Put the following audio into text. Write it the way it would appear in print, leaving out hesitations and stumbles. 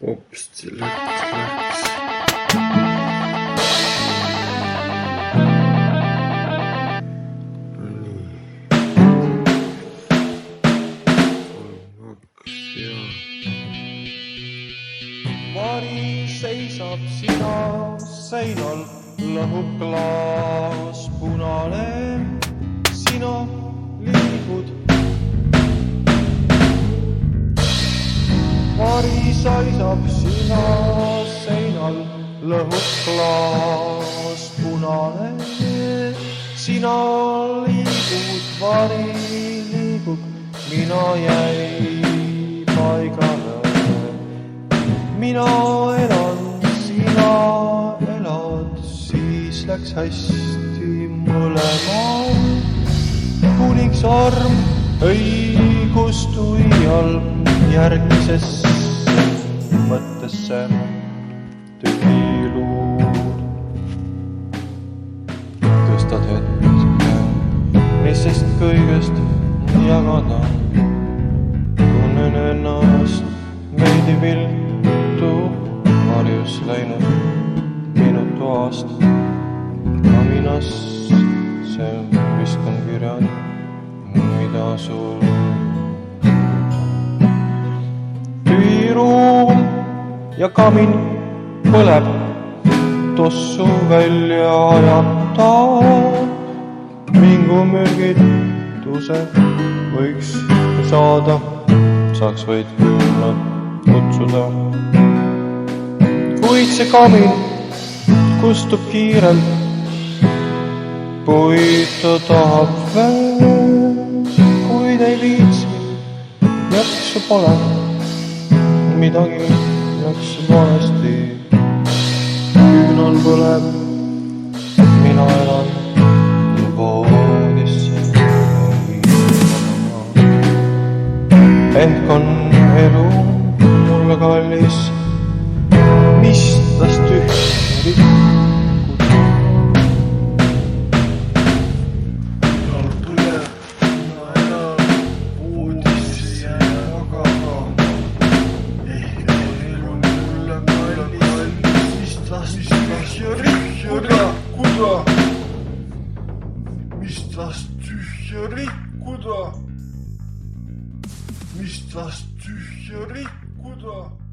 hopsti läks. Nii. 3, 2 ja. Vari seisab sina seinal, lõhub klaas punane, sina liigud. Vari seisab sina seinal, lõhub klaas punane, sina liigud, vari liigub, mina jäi paigale. Mina elan, sina elad, siis läks hästi mõlemal. Kuniks arm õigustu iial järgmisesse mõttesse tühiluud. Tõstad hetke, mis sest kõigest jagada. Tunnen ennast veidi viltu, varjus läinud minu toast. Kaminas see vist on kirjad, mida sul tühiruum ja kamin põleb, tossu välja ajata. Mingu mürgituse võiks saada, saaks võid külla kutsuda. Kuid see kamin kustub kiirelt, puitu tahab veel, kuid ei viitsi, jaksu pole, midagi läks valesti. Küünal põleb, mina elan voodisse. Ent on elu mulle kallis, mis tas tühja rikkuda. Mis tas tühja rikkuda? Mis tas tühja rikkuda?